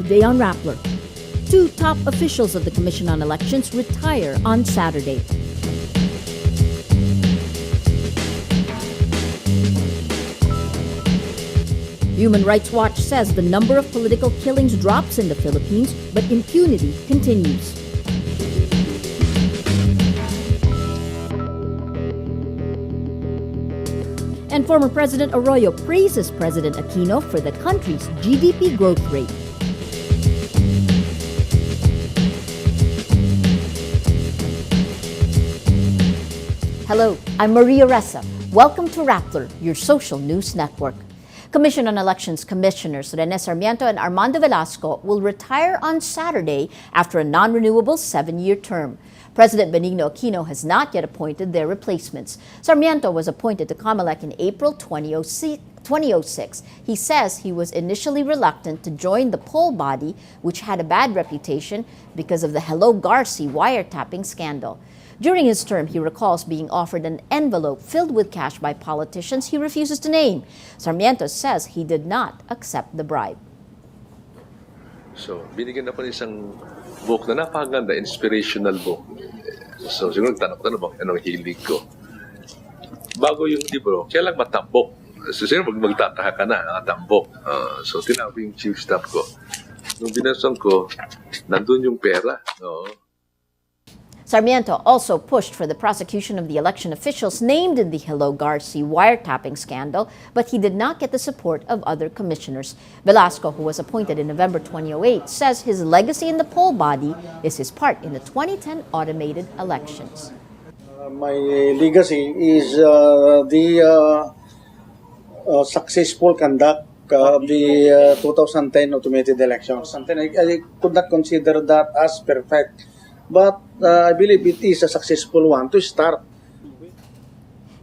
Today on Rappler, two top officials of the Commission on Elections retire on Saturday. Human Rights Watch says the number of political killings drops in the Philippines, but impunity continues. And former President Arroyo praises President Aquino for the country's GDP growth rate. Hello, I'm Maria Ressa. Welcome to Rappler, your social news network. Commission on Elections Commissioners Rene Sarmiento and Armando Velasco will retire on Saturday after a non-renewable 7-year term. President Benigno Aquino has not yet appointed their replacements. Sarmiento was appointed to COMELEC in April 2006. He says he was initially reluctant to join the poll body, which had a bad reputation because of the Hello Garci wiretapping scandal. During his term, he recalls being offered an envelope filled with cash by politicians he refuses to name. Sarmiento says he did not accept the bribe. So, binigyan ako ng isang book na napakaganda, inspirational book. So, siguro tanong anong hilig ko. Bago yung libro, kailang matambok. So, siguro magtataka ka na, nakatambok. So, tinawag yung chief staff ko. Nung binasang ko, nandun yung pera. Sarmiento also pushed for the prosecution of the election officials named in the Hello Garci wiretapping scandal, but he did not get the support of other commissioners. Velasco, who was appointed in November 2008, says his legacy in the poll body is his part in the 2010 automated elections. My legacy is the successful conduct of the 2010 automated elections. Something I could not consider that as perfect. But I believe it is a successful one to start.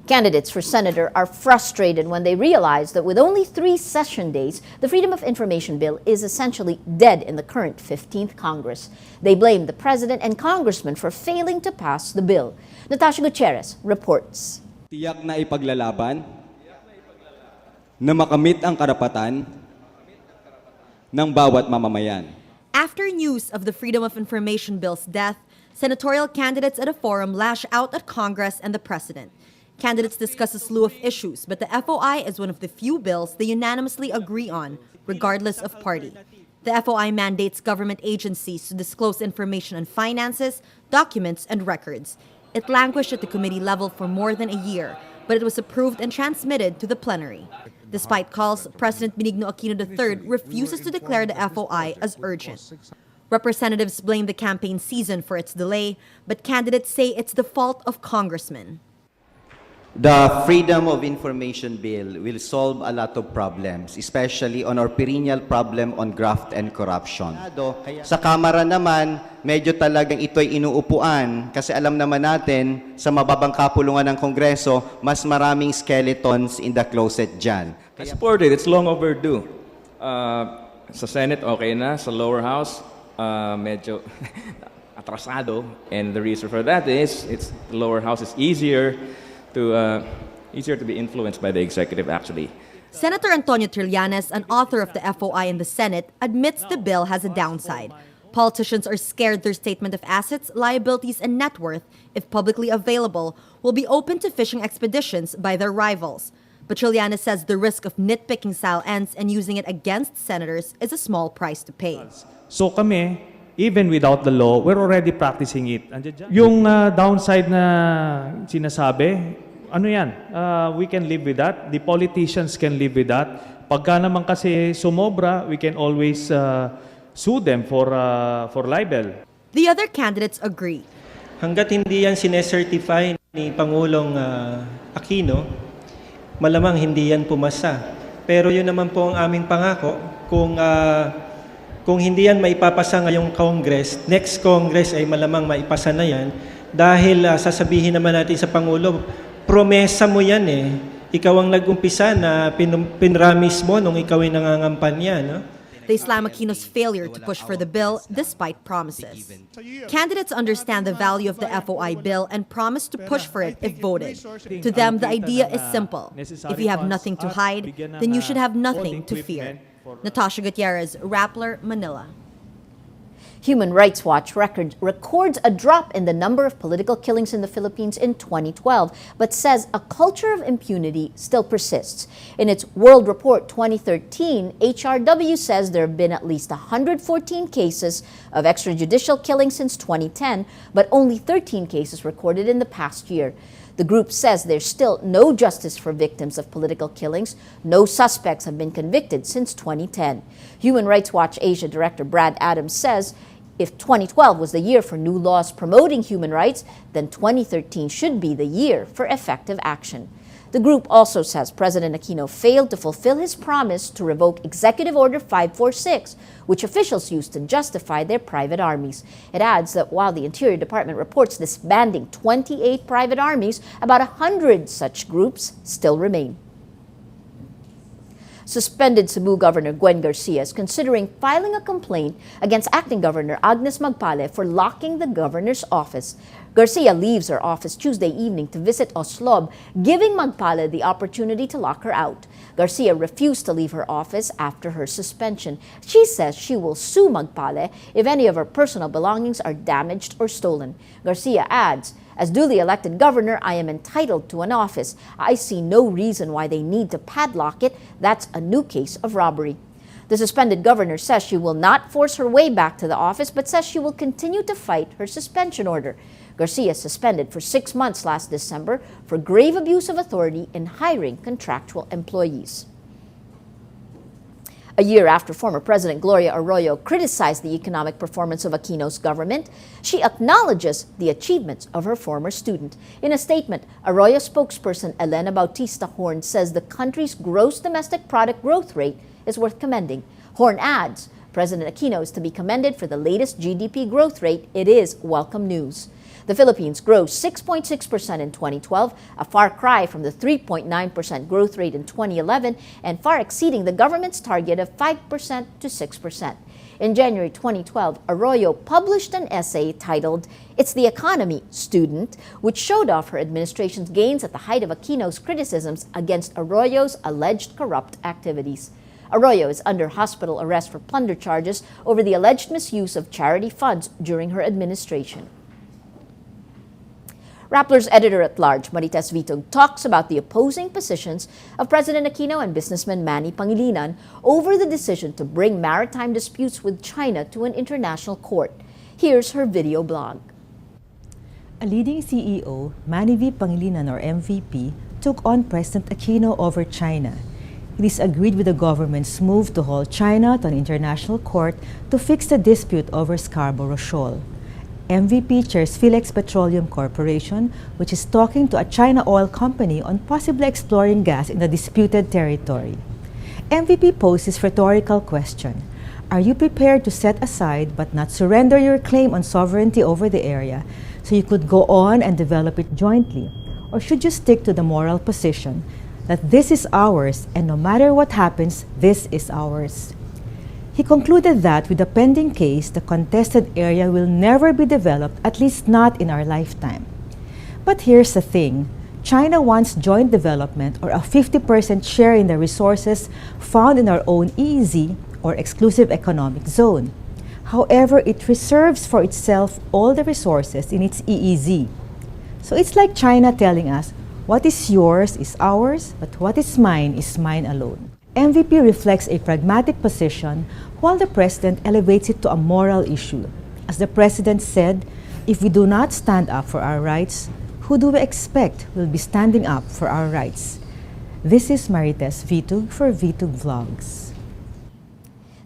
Candidates for senator are frustrated when they realize that with only 3 session days, the Freedom of Information Bill is essentially dead in the current 15th Congress. They blame the president and congressmen for failing to pass the bill. Natasha Gutierrez reports. Tiyak na ipaglalaban na makamit ang karapatan ng bawat mamamayan. After news of the Freedom of Information Bill's death, senatorial candidates at a forum lash out at Congress and the President. Candidates discuss a slew of issues, but the FOI is one of the few bills they unanimously agree on, regardless of party. The FOI mandates government agencies to disclose information on finances, documents, and records. It languished at the committee level for more than a year, but it was approved and transmitted to the plenary. Despite calls, President Benigno Aquino III refuses to declare the FOI as urgent. Representatives blame the campaign season for its delay, but candidates say it's the fault of congressmen. The Freedom of Information Bill will solve a lot of problems, especially on our perennial problem on graft and corruption. Sa Kamara naman, medyo talagang ito'y inuupuan kasi alam naman natin sa mababang kapulungan ng Kongreso, mas maraming skeletons in the closet dyan. I support it. It's long overdue. Sa Senate, okay na. Sa lower house, medyo atrasado. And the reason for that is the lower house is easier to be influenced by the executive, actually. Senator Antonio Trillanes, an author of the FOI in the Senate, admits the bill has a downside. Politicians are scared their statement of assets, liabilities, and net worth, if publicly available, will be open to fishing expeditions by their rivals. But Trillanes says the risk of nitpicking style ends and using it against senators is a small price to pay. So kami, even without the law, we're already practicing it. Yung downside na sinasabi, ano yan? We can live with that. The politicians can live with that. Pagka naman kasi sumobra, we can always sue them for libel. The other candidates agree. Hanggat hindi yan sinecertify ni Pangulong Aquino, malamang hindi yan pumasa. Pero yun naman po ang aming pangako, kung hindi yan maipapasa ngayong Congress, next Congress ay malamang maipasa na yan dahil sasabihin naman natin sa Pangulo, promesa mo yan eh. Ikaw ang nag-umpisa na pinramis mo nung ikaw ay nangangampanya, no? They slam Aquino's failure to push for the bill despite promises. Candidates understand the value of the FOI bill and promise to push for it if voted. To them, the idea is simple. If you have nothing to hide, then you should have nothing to fear. Natasha Gutierrez, Rappler, Manila. Human Rights Watch records a drop in the number of political killings in the Philippines in 2012, but says a culture of impunity still persists. In its World Report 2013, HRW says there have been at least 114 cases of extrajudicial killings since 2010, but only 13 cases recorded in the past year. The group says there's still no justice for victims of political killings. No suspects have been convicted since 2010. Human Rights Watch Asia Director Brad Adams says if 2012 was the year for new laws promoting human rights, then 2013 should be the year for effective action. The group also says President Aquino failed to fulfill his promise to revoke Executive Order 546, which officials used to justify their private armies. It adds that while the Interior Department reports disbanding 28 private armies, about 100 such groups still remain. Suspended Cebu Governor Gwen Garcia is considering filing a complaint against Acting Governor Agnes Magpale for locking the governor's office. Garcia leaves her office Tuesday evening to visit Oslob, giving Magpale the opportunity to lock her out. Garcia refused to leave her office after her suspension. She says she will sue Magpale if any of her personal belongings are damaged or stolen. Garcia adds, "As duly elected governor, I am entitled to an office. I see no reason why they need to padlock it. That's a new case of robbery." The suspended governor says she will not force her way back to the office, but says she will continue to fight her suspension order. Garcia suspended for 6 months last December for grave abuse of authority in hiring contractual employees. A year after former President GloriaAroyo criticized the economic performance of Aquino's government, she acknowledges the achievements of her former student. In a statement, Arroyo spokesperson Elena Bautista Horn says the country's gross domestic product growth rate is worth commending. Horn adds, President Aquino is to be commended for the latest GDP growth rate. It is welcome news. The Philippines grows 6.6% in 2012, a far cry from the 3.9% growth rate in 2011 and far exceeding the government's target of 5% to 6%. In January 2012, Arroyo published an essay titled "It's the Economy, Student," which showed off her administration's gains at the height of Aquino's criticisms against Arroyo's alleged corrupt activities. Arroyo is under hospital arrest for plunder charges over the alleged misuse of charity funds during her administration. Rappler's editor-at-large, Marites Vitug, talks about the opposing positions of President Aquino and businessman Manny Pangilinan over the decision to bring maritime disputes with China to an international court. Here's her video blog. A leading CEO, Manny V. Pangilinan or MVP, took on President Aquino over China. He disagreed with the government's move to hold China to an international court to fix the dispute over Scarborough Shoal. MVP chairs Philex Petroleum Corporation, which is talking to a China oil company on possibly exploring gas in the disputed territory. MVP poses rhetorical question. Are you prepared to set aside but not surrender your claim on sovereignty over the area so you could go on and develop it jointly? Or should you stick to the moral position that this is ours and no matter what happens, this is ours? He concluded that with the pending case, the contested area will never be developed, at least not in our lifetime. But here's the thing. China wants joint development or a 50% share in the resources found in our own EEZ or exclusive economic zone. However, it reserves for itself all the resources in its EEZ. So it's like China telling us, what is yours is ours, but what is mine alone. MVP reflects a pragmatic position while the president elevates it to a moral issue. As the president said, if we do not stand up for our rights, who do we expect will be standing up for our rights? This is Marites Vitug for Vitug Vlogs.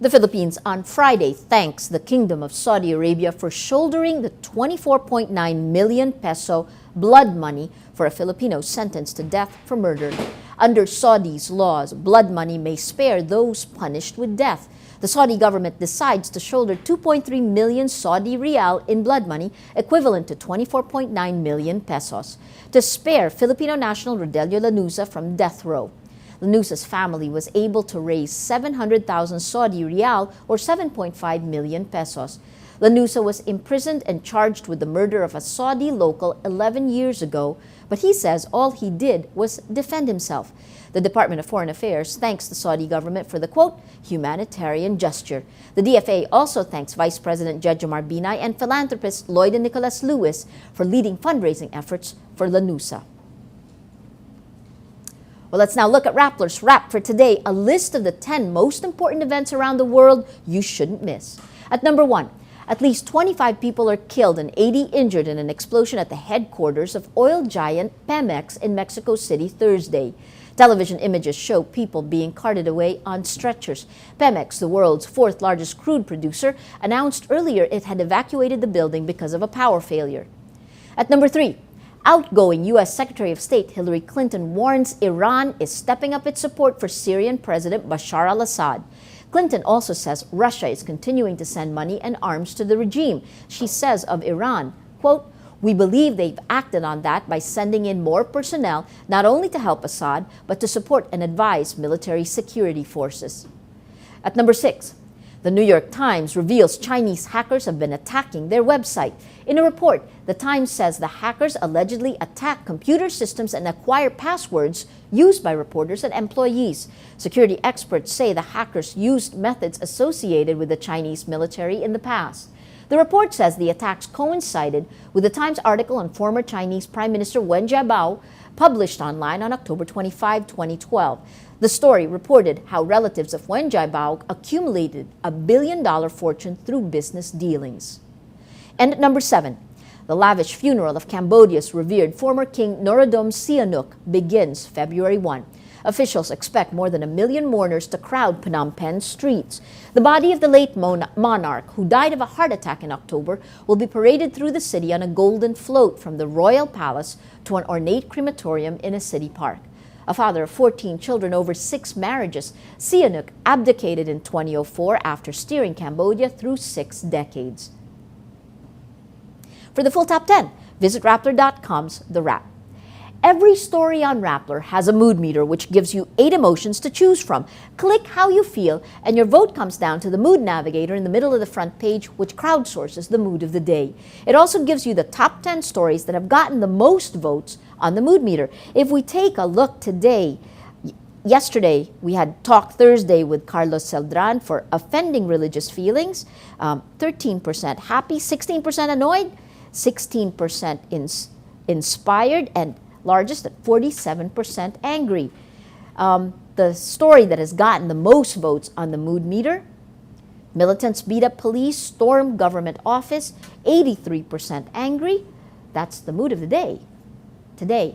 The Philippines on Friday thanks the Kingdom of Saudi Arabia for shouldering the 24.9 million peso blood money for a Filipino sentenced to death for murder. Under Saudi's laws, blood money may spare those punished with death. The Saudi government decides to shoulder 2.3 million Saudi rial in blood money, equivalent to 24.9 million pesos, to spare Filipino national Rodneil Quiteles from death row. Lanuza's family was able to raise 700,000 Saudi rial or 7.5 million pesos. Lanusa was imprisoned and charged with the murder of a Saudi local 11 years ago, but he says all he did was defend himself. The Department of Foreign Affairs thanks the Saudi government for the, quote, humanitarian gesture. The DFA also thanks Vice President Jejomar Binay and philanthropist Lloyd and Nicholas Lewis for leading fundraising efforts for Lanusa. Well, let's now look at Rappler's Wrap for today, a list of the 10 most important events around the world you shouldn't miss. At number 1, at least 25 people are killed and 80 injured in an explosion at the headquarters of oil giant Pemex in Mexico City Thursday. Television images show people being carted away on stretchers. Pemex, the world's 4th largest crude producer, announced earlier it had evacuated the building because of a power failure. At number 3, outgoing U.S. Secretary of State Hillary Clinton warns Iran is stepping up its support for Syrian President Bashar al-Assad. Clinton also says Russia is continuing to send money and arms to the regime. She says of Iran, quote, we believe they've acted on that by sending in more personnel, not only to help Assad, but to support and advise military security forces. At number 6, the New York Times reveals Chinese hackers have been attacking their website. In a report, the Times says the hackers allegedly attack computer systems and acquire passwords used by reporters and employees. Security experts say the hackers used methods associated with the Chinese military in the past. The report says the attacks coincided with the Times article on former Chinese Prime Minister Wen Jiabao, published online on October 25, 2012. The story reported how relatives of Wen Jiabao accumulated a billion-dollar fortune through business dealings. And at number 7, the lavish funeral of Cambodia's revered former King Norodom Sihanouk begins February 1. Officials expect more than 1 million mourners to crowd Phnom Penh's streets. The body of the late monarch, who died of a heart attack in October, will be paraded through the city on a golden float from the royal palace to an ornate crematorium in a city park. A father of 14 children over 6 marriages, Sihanouk abdicated in 2004 after steering Cambodia through 6 decades. For the full top 10, visit Rappler.com's The Wrap. Every story on Rappler has a mood meter which gives you 8 emotions to choose from. Click how you feel and your vote comes down to the mood navigator in the middle of the front page, which crowdsources the mood of the day. It also gives you the top 10 stories that have gotten the most votes on the mood meter. If we take a look today, yesterday we had Talk Thursday with Carlos Celdran for offending religious feelings, 13% happy, 16% annoyed, 16% inspired, and largest at 47% angry. The story that has gotten the most votes on the mood meter, militants beat up police, storm government office, 83% angry. That's the mood of the day. Today,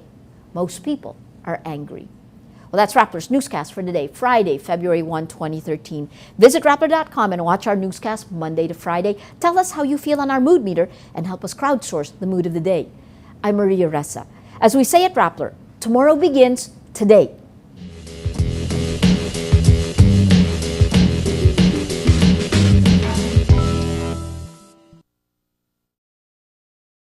most people are angry. Well, that's Rappler's Newscast for today, Friday, February 1, 2013. Visit Rappler.com and watch our newscast Monday to Friday. Tell us how you feel on our mood meter and help us crowdsource the mood of the day. I'm Maria Ressa. As we say at Rappler, tomorrow begins today.